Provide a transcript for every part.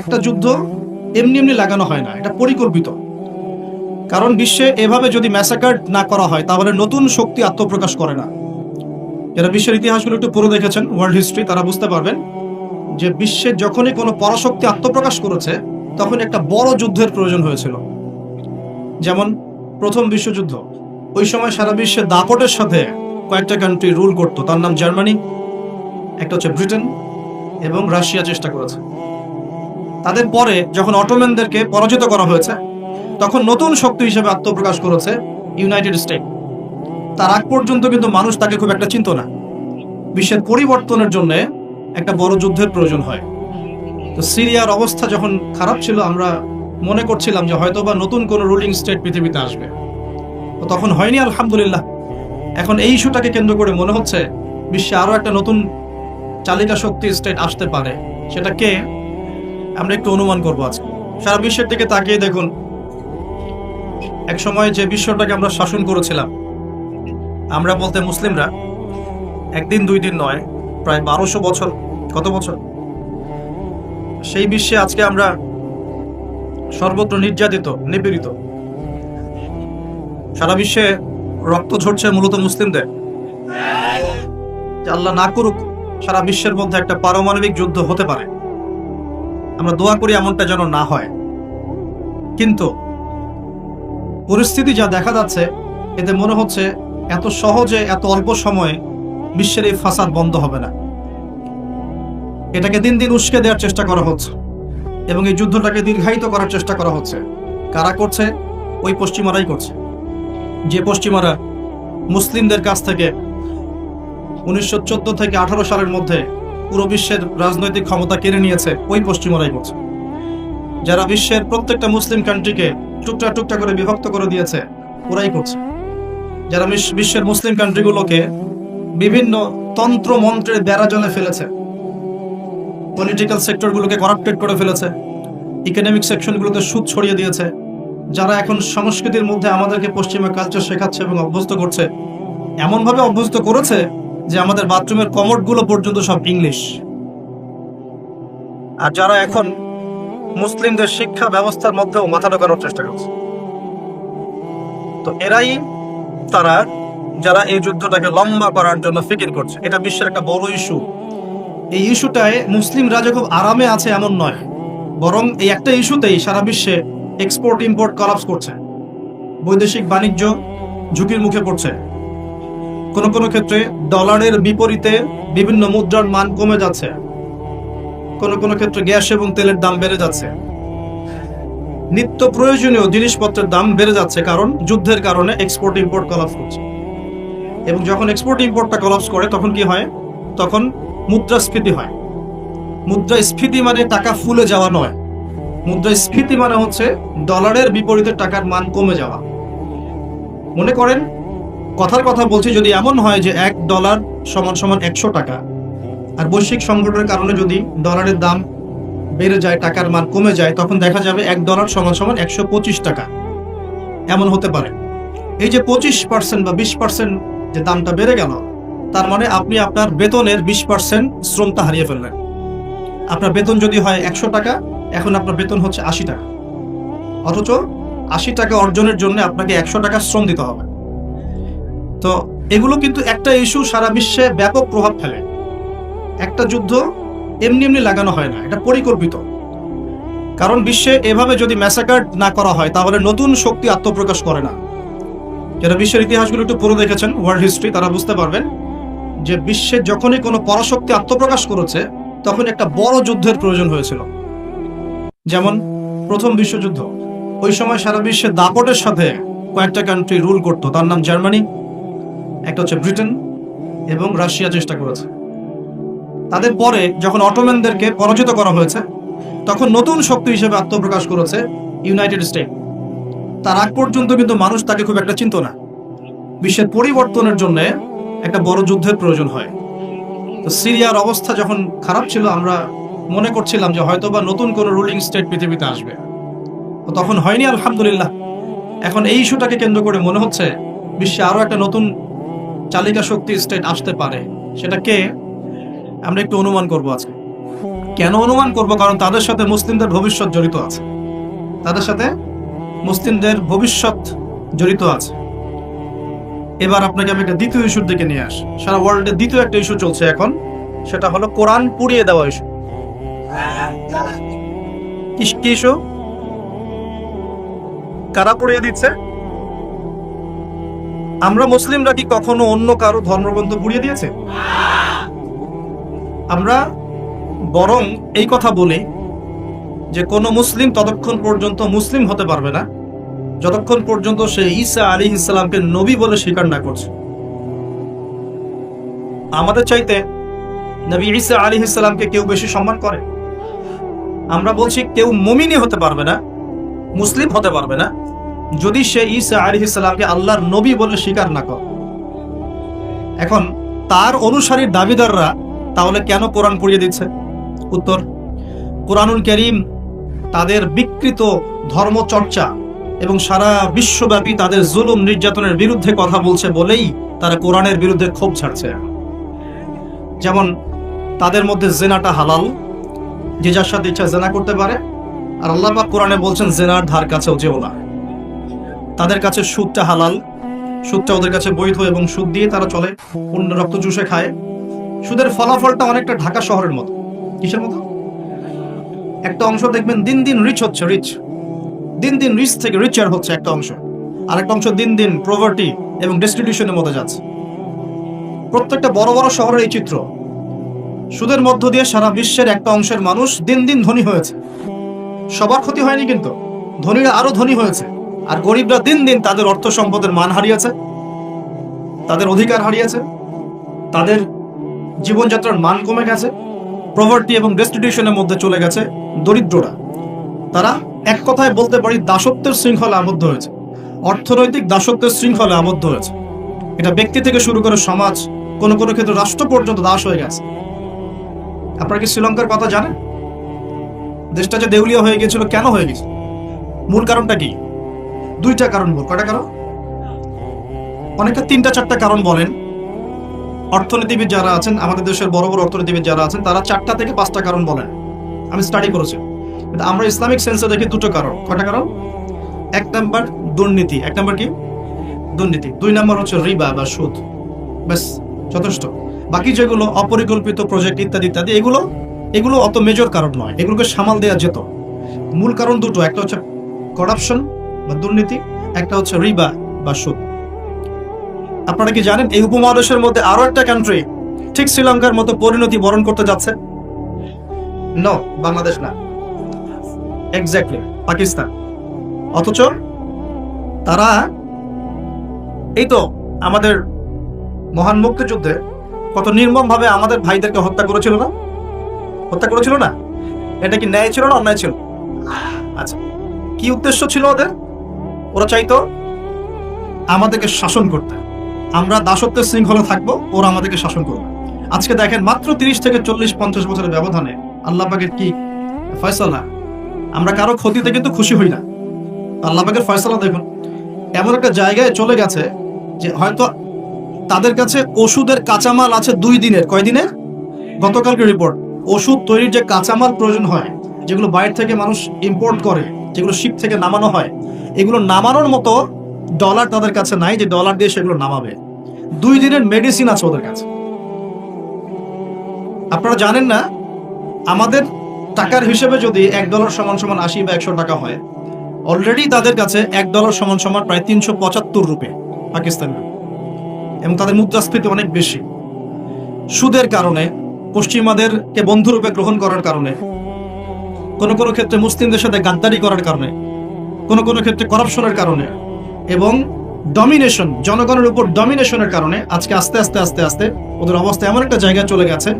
একটা যুদ্ধ এমনি এমনি লাগানো হয় না, এটা পরিকল্পিত। কারণ বিশ্বে এভাবে যদি ম্যাসাকার না করা হয় তাহলে নতুন শক্তি আত্মপ্রকাশ করে না। যারা বিশ্বের ইতিহাসগুলো একটু পড়ে দেখেছেন, ওয়ার্ল্ড হিস্ট্রি, তারা বুঝতে পারবেন যে বিশ্বে যখনই কোনো পরাশক্তি আত্মপ্রকাশ করেছে তখন একটা বড় যুদ্ধের প্রয়োজন হয়েছিল। যেমন প্রথম বিশ্বযুদ্ধ, ওই সময় সারা বিশ্বে দাপটের সাথে কয়েকটা কান্ট্রি রুল করতো, তার নাম জার্মানি, একটা হচ্ছে ব্রিটেন এবং রাশিয়া চেষ্টা করেছে। তাদের পরে যখন অটোম্যানদেরকে পরাজিত করা হয়েছে তখন নতুন শক্তি হিসেবে আত্মপ্রকাশ করেছে ইউনাইটেড স্টেট। তার আগ পর্যন্ত কিন্তু মানুষ তাকে খুব একটা চিনত না। বিশ্বের পরিবর্তনের জন্য একটা বড় যুদ্ধের প্রয়োজন হয়। তো সিরিয়ার অবস্থা যখন খারাপ ছিল, আমরা মনে করছিলাম যে হয়তোবা নতুন কোনো রুলিং স্টেট পৃথিবীতে আসবে, তো তখন হয়নি, আলহামদুলিল্লাহ। এখন এই ইস্যুটাকে কেন্দ্র করে মনে হচ্ছে বিশ্বে আরো একটা নতুন চালিকা শক্তি স্টেট আসতে পারে। সেটা কে, আমরা একটু অনুমান করবো আজকে। সারা বিশ্বের দিকে তাকিয়ে দেখুন, এক সময় যে বিশ্বটাকে আমরা শাসন করেছিলাম, আমরা বলতে মুসলিমরা, একদিন দুই দিন নয়, প্রায় 1200 বছর, কত বছর, সেই বিশ্বে আজকে আমরা সর্বত্র নির্যাতিত, নিপীড়িত। সারা বিশ্বে রক্ত ঝরছে মূলত মুসলিমদের। আল্লাহ না করুক সারা বিশ্বের মধ্যে একটা পারমাণবিক যুদ্ধ হতে পারে, আমরা দোয়া করি এমনটা যেন না হয়। কিন্তু পরিস্থিতি যা দেখা যাচ্ছে, এতে মনে হচ্ছে এত সহজে, এত অল্প সময়ে বিশ্বের এই ফাসাদ বন্ধ হবে না। এটাকে দিন দিন উস্কে দেওয়ার চেষ্টা করা হচ্ছে এবং এই যুদ্ধটাকে দীর্ঘায়িত করার চেষ্টা করা হচ্ছে। কারা করছে? ওই পশ্চিমারাই করছে। যে পশ্চিমারা মুসলিমদের কাছ থেকে 1914 থেকে 18 সালের মধ্যে পুরো বিশ্বের রাজনৈতিক ক্ষমতা কেড়ে নিয়েছে, ওই পশ্চিমারাই করছে। যারা বিশ্বের প্রত্যেকটা মুসলিম কান্ট্রিকে টুকটা টুকটা করে বিভক্ত করে দিয়েছে, ওরাই করছে। যারা বিশ্বের মুসলিম কান্ট্রিগুলোকে বিভিন্ন তন্ত্র মন্ত্রের বেড়া জলে ফেলেছে, পলিটিক্যাল সেক্টরগুলোকে করাপ্টেড করে ফেলেছে, ইকোনমিক সেকশনগুলোতে সুদ ছড়িয়ে দিয়েছে, যারা এখন সংস্কৃতির মধ্যে আমাদেরকে পশ্চিমা কালচার শেখাচ্ছে এবং অভ্যস্ত করছে, এমনভাবে অভ্যস্ত করেছে যে আমাদের বাথরুমের কমোডগুলো পর্যন্ত সব ইংলিশ। আর যারা এখন মুসলিমদের শিক্ষা ব্যবস্থার মধ্যেও মাথা ঢোকানোর চেষ্টা করছে, তো এরাই তারা যারা এই যুদ্ধটাকে লম্বা করার জন্য ফিকির করছে। এটা বিশ্বের একটা বড় ইস্যু। এই ইস্যুটায় মুসলিমরা যে খুব আরামে আছে এমন নয়, বরং এই একটা ইস্যুতেই সারা বিশ্বে এক্সপোর্ট ইম্পোর্ট কলাপস করছে, বৈদেশিক বাণিজ্য ঝুঁকির মুখে পড়ছে। কোনো কোনো ক্ষেত্রে ডলারের বিপরীতে বিভিন্ন মুদ্রার মান কমে যাচ্ছে, কোনো কোনো ক্ষেত্রে গ্যাস এবং তেলের দাম বেড়ে যাচ্ছে, নিত্য প্রয়োজনীয় জিনিসপত্রের দাম বেড়ে যাচ্ছে, কারণ যুদ্ধের কারণে এক্সপোর্ট ইম্পোর্ট কলাপস করছে। এবং যখন এক্সপোর্ট ইম্পোর্টটা কলাপস করে তখন কি হয়? তখন মুদ্রাস্ফীতি হয়। মুদ্রাস্ফীতি মানে টাকা ফুলে যাওয়া নয়, মুদ্রাস্ফীতি মানে হচ্ছে ডলারের বিপরীতে টাকার মান কমে যাওয়া। মনে করেন, কথার কথা বলছি, যদি এমন হয় যে $1 সমান সমান 100 টাকা, আর বৈশ্বিক সংকটের কারণে যদি ডলারের দাম বেড়ে যায়, টাকার মান কমে যায়, তখন দেখা যাবে $1 সমান সমান 125 টাকা। এমন হতে পারে। এই যে 25% বা 20% যে দামটা বেড়ে গেল, তার মানে আপনি আপনার বেতনের 20% শ্রমটা হারিয়ে ফেললেন। আপনার বেতন যদি হয় 100 টাকা, এখন আপনার বেতন হচ্ছে 80 টাকা, অথচ 80 টাকা অর্জনের জন্য আপনাকে 100 টাকা শ্রম দিতে হবে। তো এগুলো কিন্তু একটা ইস্যু সারা বিশ্বে ব্যাপক প্রভাব ফেলে। একটা যুদ্ধ এমনি এমনি লাগানো হয় না, এটা পরিকল্পিত। কারণ বিশ্বে এভাবে যদি ম্যাসাকার না করা হয় তাহলে নতুন শক্তি আত্মপ্রকাশ করে না। যারা বিশ্বের ইতিহাসগুলো একটু পড়ে দেখেছেন, ওয়ার্ল্ড হিস্ট্রি, তারা বুঝতে পারবেন যে বিশ্বে যখনই কোনো পরাশক্তি আত্মপ্রকাশ করেছে তখন একটা বড় যুদ্ধের প্রয়োজন হয়েছিল। যেমন প্রথম বিশ্বযুদ্ধ, ওই সময় সারা বিশ্বে দাপটের সাথে কয়েকটা কান্ট্রি রুল করতো, তার নাম জার্মানি, একটা হচ্ছে ব্রিটেন এবং রাশিয়া চেষ্টা করেছে। তাদের পরে যখন অটোম্যানদেরকে পরাজিত করা হয়েছে তখন নতুন শক্তি হিসেবে আত্মপ্রকাশ করেছে ইউনাইটেড স্টেট। তার আগ পর্যন্ত কিন্তু মানুষ তাকে খুব একটা চিনত না। বিশ্বের পরিবর্তনের জন্য একটা বড় যুদ্ধের প্রয়োজন হয়। তো সিরিয়ার অবস্থা যখন খারাপ ছিল, আমরা মনে করছিলাম যে হয়তোবা নতুন কোনো রুলিং স্টেট পৃথিবীতে আসবে, তো তখন হয়নি, আলহামদুলিল্লাহ। এখন এই ইস্যুটাকে কেন্দ্র করে মনে হচ্ছে বিশ্বে আরো একটা নতুন চালিকা শক্তি স্টেট আসতে পারে। সেটা কে, আমরা একটু অনুমান করবো আজকে। কেন অনুমান করব? কারণ তাদের সাথে মুসলিমদের ভবিষ্যৎ জড়িত আছে, তাদের সাথে মুসলিমদের ভবিষ্যৎ জড়িত আছে। এবার আপনাকে আমি একটা দ্বিতীয় ইস্যুর দিকে নিয়ে আসি। সারা ওয়ার্ল্ডে দ্বিতীয় একটা ইস্যু চলছে এখন, সেটা হলো কোরআন পুড়িয়ে দেওয়া ইস্যু। কি ইস্যু? কারা পুড়িয়ে দিচ্ছে? আমরা মুসলিমরা কি কখনো অন্য কারো ধর্মগ্রন্থ পুড়িয়ে দিয়েছে? আমরা বরং এই কথা বলি যে কোন মুসলিম ততক্ষণ পর্যন্ত মুসলিম হতে পারবে না যতক্ষণ পর্যন্ত সে ঈসা আলাইহিস সালামকে নবী বলে স্বীকার না করছে। আমাদের চাইতে নবী ঈসা আলাইহিস সালামকে কেউ বেশি সম্মান করে? আমরা বলছি কেউ মুমিনই হতে পারবে না, মুসলিম হতে পারবে না যদি সে ঈসা আলাইহিস সালামকে আল্লাহর নবী বলে স্বীকার না করে। এখন তার অনুসারীর দাবিদাররা তাহলে কেন কোরআন পড়িয়ে দিচ্ছে? উত্তর, কোরআনুল কারীম তাদের বিকৃত ধর্মচর্চা এবং সারা বিশ্বব্যাপী তাদের জুলুম নির্যাতনের বিরুদ্ধে কথা বলছে বলেই তারা কোরআনের বিরুদ্ধে ক্ষোভ ছাড়ছে। যেমন তাদের মধ্যে জেনাটা হালাল, যে যার সাথে ইচ্ছা জেনা করতে পারে, আর আল্লাহ পাক কোরআনে বলছেন জেনার ধার কাছেও যেও না। তাদের কাছে সুদটা হালাল, সুদটা ওদের কাছে বৈধ এবং সুদ দিয়ে তারা চলে, অন্য রক্ত চুষে খায়। সুদের ফলাফলটা অনেকটা ঢাকা শহরের মতো। কিসের মতো? একটা অংশ দেখবেন দিন দিন রিচ হচ্ছে, দিন দিন রিচ থেকে রিচার হচ্ছে একটা অংশ, আর একটা অংশ দিন দিন প্রভার্টি এবং ডেস্টিটিউশনের মধ্যে যাচ্ছে। প্রত্যেকটা বড় বড় শহরের এই চিত্র। সুদের মধ্য দিয়ে সারা বিশ্বের একটা অংশের মানুষ দিন দিন ধনী হয়েছে। সবার ক্ষতি হয়নি, কিন্তু ধনীরা আরো ধনী হয়েছে, আর গরিবরা দিন দিন তাদের অর্থ সম্পদের মান হারিয়েছে, তাদের অধিকার হারিয়েছে, তাদের জীবনযাত্রার মান কমে গেছে, প্রভার্টি এবং ডেস্টিটিউশনের মধ্যে চলে গেছে দরিদ্ররা। তারা এক কথায় বলতে পারি দাসত্বের শৃঙ্খলে আবদ্ধ হয়েছে, অর্থনৈতিক দাসত্বের শৃঙ্খলে আবদ্ধ হয়েছে। এটা ব্যক্তি থেকে শুরু করে সমাজ, কোনো কোনো ক্ষেত্রে রাষ্ট্র পর্যন্ত দাস হয়ে গেছে। আপনারা কি শ্রীলঙ্কার কথা জানেন? দেশটা যে দেউলিয়া হয়ে গেছিল, কেন হয়ে গেছে? মূল কারণটা কি? দুইটা কারণ বল। কয়টা কারণ? অনেকে তিনটা চারটা কারণ বলেন। অর্থনীতিবিদ যারা আছেন, আমাদের দেশের বড় বড় অর্থনীতিবিদ যারা আছেন, তারা 4টা থেকে 5টা কারণ বলেন। আমি স্টাডি করেছি, কিন্তু আমরা ইসলামিক সেন্সে দেখি দুটো কারণ। কয়টা কারণ? 1 নাম্বার দুর্নীতি। 1 নাম্বার কি? দুর্নীতি। 2 নাম্বার হচ্ছে রিবা বা সুদ। ব্যাস, যথেষ্ট। বাকি যেগুলো অপরিকল্পিত প্রজেক্ট ইত্যাদি ইত্যাদি, এগুলো অত মেজর কারণ নয়, এগুলোকে সামাল দেওয়া যেত। মূল কারণ দুটো, একটা হচ্ছে করাপশন বা দুর্নীতি, একটা হচ্ছে রিবা বা সুদ। আপনারা কি জানেন এই উপমহাদেশের মধ্যে আরো একটা কান্ট্রি ঠিক শ্রীলঙ্কার মতো পরিণতি বরণ করতে যাচ্ছে? নো, বাংলাদেশ না, এক্স্যাক্টলি পাকিস্তান। অথচ তারা এই তো আমাদের মহান মুক্তিযুদ্ধে কত নির্মম ভাবে আমাদের ভাইদেরকে হত্যা করেছিল না? এটা কি ন্যায় ছিল না অন্যায় ছিল? আচ্ছা, কি উদ্দেশ্য ছিল ওদের? ওরা চাইতো আমাদেরকে শাসন করতে, আমরা দাসত্বের শৃঙ্খলা থাকবো, ওরা আমাদেরকে শাসন করবে। আজকে দেখেন মাত্র 30 থেকে 40-50 বছরের ব্যবধানে আল্লাহ পাকের কি ফয়সালা। আমরা কারো ক্ষতিতে কিন্তু খুশি হই না। আল্লাহ পাকের ফয়সালা দেখুন, এমন একটা জায়গায় চলে গেছে যে হয়তো তাদের কাছে ওষুধের কাঁচামাল আছে 2 দিনের। কয় দিনের? গতকালকে রিপোর্ট, ওষুধ তৈরির যে কাঁচামাল প্রয়োজন হয়, যেগুলো বাইরে থেকে মানুষ ইম্পোর্ট করে, যেগুলো শিপ থেকে নামানো হয়, এগুলো নামানোর মতো ডলার তাদের কাছে নাই যে ডলার দিয়ে সেগুলো নামাবে। 2 দিনের মেডিসিন আছে ওদের কাছে। আপনারা জানেন না, আমাদের টাকার হিসেবে যদি $1 সমান সমান 80 বা 100 টাকা হয়, অলরেডি তাদের কাছে $1 সমান সমান প্রায় 375 রুপি পাকিস্তানের, এবং তাদের মুদ্রাস্ফীতি অনেক বেশি। সুদের কারণে, পশ্চিমাদেরকে বন্ধুরূপে গ্রহণ করার কারণে, কোনো কোনো ক্ষেত্রে মুসলিমদের সাথে গাদ্দারি করার কারণে, কোনো কোনো ক্ষেত্রে করাপশনের কারণে এবং ডমিনেশন, জনগণের উপর ডমিনেশনের কারণে আজকে আস্তে আস্তে আস্তে আস্তে ওদের অবস্থা এমন একটা জায়গায় চলে গেছে।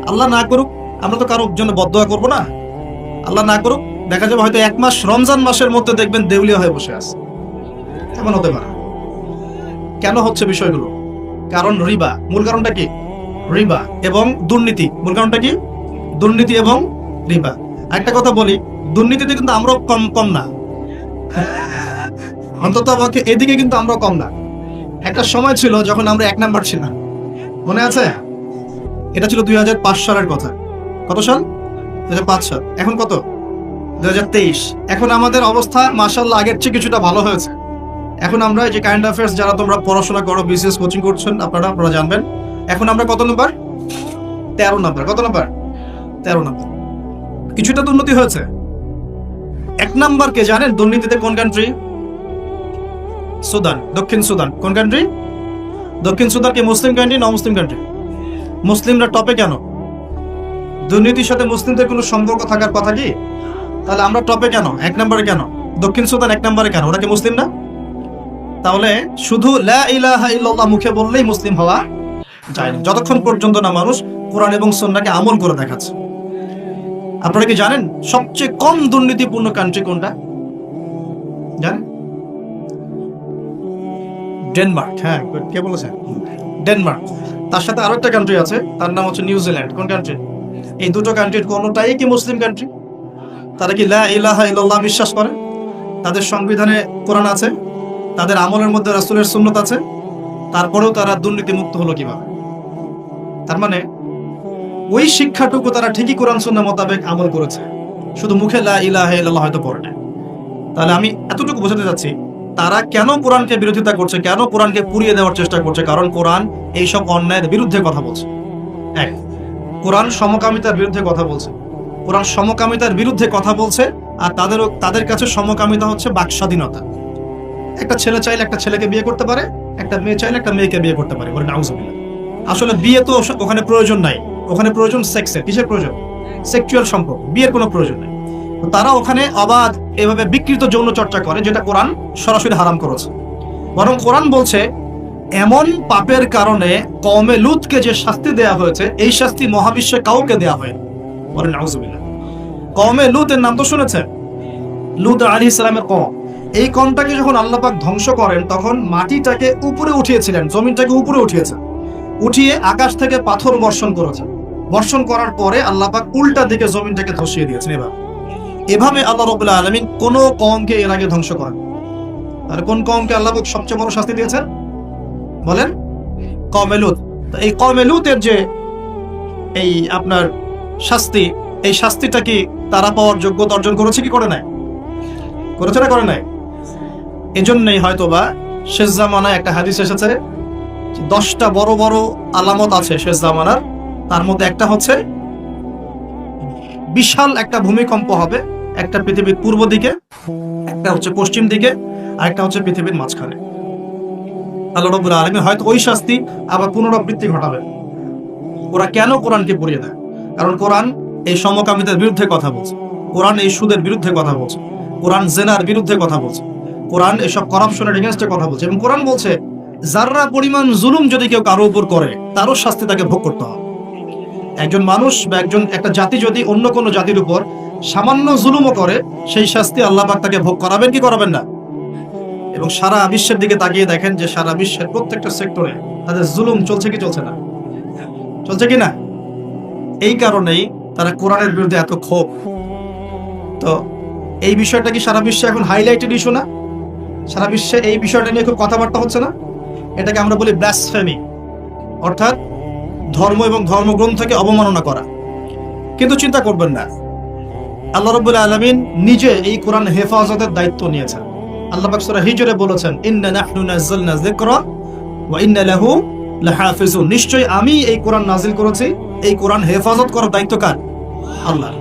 আল্লাহ না করুক, আমরা তো কারোর জন্য বদদোয়া করবো না, আল্লাহ না করুক, দেখা যাবে হয়তো 1 মাস রমজান মাসের মধ্যে দেখবেন দেউলিয়া হয়ে বসে আছে। এমন হতে পারে। কেন হচ্ছে বিষয়গুলো? কারণ রিবা। মূল কারণটা কি? রিবা এবং দুর্নীতি। মূল কারণটা কি? দুর্নীতি এবং রিবা। একটা কথা বলি, দুর্নীতিতে কিন্তু আমরাও কম না, অন্তত আমাকে এদিকে কিন্তু আমরাও কম না। একটা সময় ছিল যখন আমরা 1 নাম্বার ছিলাম, মনে আছে? এটা ছিল 2005 সালের কথা। কত সাল? 2005 এখন কত 2023। এখন আমাদের অবস্থা মাশাআল্লাহ আগের চেয়ে কিছুটা ভালো হয়েছে। এখন আমরা এই যে কারেন্ট অ্যাফেয়ার্স যারা তোমরা পড়াশোনা করো, বিসিএস কোচিং করছেন, আপনারা জানবেন এখন আমরা কত নাম্বার, 13 নাম্বার। কত নাম্বার? 13 নাম্বার। কিছুটা তো উন্নতি হয়েছে। 1 নাম্বার কে জানেন দুর্নীতিতে? কোন কান্ট্রি? সুদান, দক্ষিণ সুদান। কোন কান্ট্রি? দক্ষিণ সুদান কি মুসলিম কান্ট্রি না মুসলিম কান্ট্রি? মুসলিমরা টপে কেন? দুর্নীতির সাথে মুসলিমদের কোনো সম্পর্ক থাকার কথা কি? তাহলে আমরা টপে কেন, 1 নম্বরে কেন? দক্ষিণ সুদান 1 নম্বরে কেন? ওরা কি মুসলিম না? তাহলে শুধু লা ইলাহা ইল্লাল্লাহ মুখে বললেই মুসলিম হওয়া যায় না, যতক্ষণ পর্যন্ত না মানুষ কোরআন এবং সুন্নাহকে আমল করে দেখাচ্ছে। আপনারা কি জানেন সবচেয়ে কম দুর্নীতিপূর্ণ কান্ট্রি কোনটা জানেন? ডেনমার্ক। হ্যাঁ, কে বলেছে? ডেনমার্ক। তার সাথে আরো একটা কান্ট্রি আছে, তার নাম হচ্ছে নিউজিল্যান্ড। কোন কান্ট্রি? এই দুটো কান্ট্রির কোনটাই কি মুসলিম কান্ট্রি? তারা কি লা ইলাহা ইল্লাল্লাহ বিশ্বাস করে? তাদের সংবিধানে কোরআন আছে, তাদের আমলের মধ্যে রাসূলের সুন্নাত আছে, তারপরেও তারা দুর্নীতিমুক্ত হলো কিভাবে? তার মানে ওই শিক্ষাটুকু তারা ঠিকই কোরআন সুন্নাহ মোতাবেক আমল করেছে, শুধু মুখে লা ইলাহা ইল্লাল্লাহ হয়তো পড়ে না। তাহলে আমি এতটুকু বোঝাতে চাচ্ছি তারা কেন কোরআনকে বিরোধিতা করছে, কেন কোরআনকে পুড়িয়ে দেওয়ার চেষ্টা করছে? কারণ কোরআন এইসব অন্যায়ের বিরুদ্ধে কথা বলছে। এক, কোরআন সমকামিতার বিরুদ্ধে কথা বলছে। কোরআন সমকামিতার বিরুদ্ধে কথা বলছে, আর তাদের কাছে সমকামিতা হচ্ছে বাক স্বাধীনতা। একটা ছেলে চাইলে একটা ছেলেকে বিয়ে করতে পারে, একটা মেয়ে চাইলে একটা মেয়েকে বিয়ে করতে পারে। বলে নাউজুবিল্লাহ। আসলে বিয়ে তো ওখানে প্রয়োজন নাই, ওখানে প্রয়োজন সেক্সের। কিসের প্রয়োজন? সেক্সুয়াল সম্পর্ক। বিয়ের কোনো প্রয়োজন নেই। তারা ওখানে অবাধ এভাবে বিকৃত যৌন চর্চা করে, যেটা কোরআন সরাসরি হারাম করেছে। বরং কোরআন বলছে এমন পাপের কারণে কওমে লুতকে যে শাস্তি দেয়া হয়েছে, এই শাস্তি মহাবিশ্বে কাউকে দেয়া হয়। বলেন নাউজুবিল্লাহ। কওমে লুতের নাম তো শুনেছেন, লুত আলাইহিস সালামের কওম। এই কওমটাকে যখন আল্লাহ পাক ধ্বংস করেন, তখন মাটিটাকে উপরে উঠিয়েছিলেন, জমিনটাকে উপরে উঠিয়েছেন, উঠিয়ে আকাশ থেকে পাথর বর্ষণ করেছেন। বর্ষণ করার পরে আল্লাহ পাক উল্টা দিকে জমিনটাকে ধসিয়ে দিয়েছেন। এভাবে আল্লাহ রাব্বুল আলামিন কোন কওমকে এর আগে ধ্বংস করেন। আর কোন কওমকে আল্লাহ পাক সবচেয়ে বড় শাস্তি দিয়েছেন? বলেন, কওমে লূত। তো এই কওমে লূতের যে এই আপনার শাস্তি, এই শাস্তিটা কি তারা পাওয়ার যোগ্যতা অর্জন করেছে কি করে নাই? করেছে না করে নাই? এজন্যই হয়তোবা শেষ জামানায় একটা হাদিস এসেছে, 10টা বড় বড় আলামত আছে শেষ জামানার। তার মধ্যে একটা হচ্ছে বিশাল একটা ভূমিকম্প হবে, একটা পৃথিবীর পূর্ব দিকে, একটা হচ্ছে পশ্চিম দিকে, আর একটা হচ্ছে পৃথিবীর মাঝখানে। আল্লাহ রাব্বুল আলামিন হয়তো ওই শাস্তি আবার পুনরাবৃত্তি ঘটাবে। ওরা কেন কোরআনকে পুড়িয়ে দেয়? কারণ কোরআন এই সমকামিতার বিরুদ্ধে কথা বলছে, কোরআন এই সুদের বিরুদ্ধে কথা বলছে, কোরআন জেনার বিরুদ্ধে কথা বলছে, কোরআন এসব করাপশনের এগেইনস্টে কথা বলছে। এবং কোরআন বলছে যাররা পরিমাণ জুলুম যদি কেউ কারো উপর করে, তারও শাস্তি তাকে ভোগ করতে হবে। একজন মানুষ বা একটা জাতি যদি অন্য কোনো জাতির উপর সামান্য জুলুমও করে, সেই শাস্তি আল্লাহ পাক তাকে ভোগ করাবেন কি করাবেন না? এবং সারা বিশ্বের দিকে তাকিয়ে দেখেন যে সারা বিশ্বের প্রত্যেকটা সেক্টরে তাদের জুলুম চলছে কি চলছে না? চলছে কি না? এই কারণেই তারা কোরআনের বিরুদ্ধে এত ক্ষোভ। তো এই বিষয়টা কি সারা বিশ্বে এখন হাইলাইটেড ইস্যু না? সারা বিশ্বে এই বিষয়টা নিয়ে খুব কথাবার্তা হচ্ছে না? এটাকে আমরা বলি ব্লাসফেমি, অর্থাৎ ধর্ম এবং ধর্মগ্রন্থকে অবমাননা করা। কিন্তু চিন্তা করবেন না, আল্লাহ রাব্বুল আলামিন নিজে এই কোরআন হেফাজতের দায়িত্ব নিয়েছেন। আল্লাহ পাক সূরা হিজরে বলেছেন, ইন্না নাহনু নাযালনা যিকরা ওয়া ইন্না লাহু লাহাফিজুন। নিশ্চয়ই আমি এই কোরআন নাজিল করেছি, এই কোরআন হেফাজত করার দায়িত্ব কার? আল্লাহ।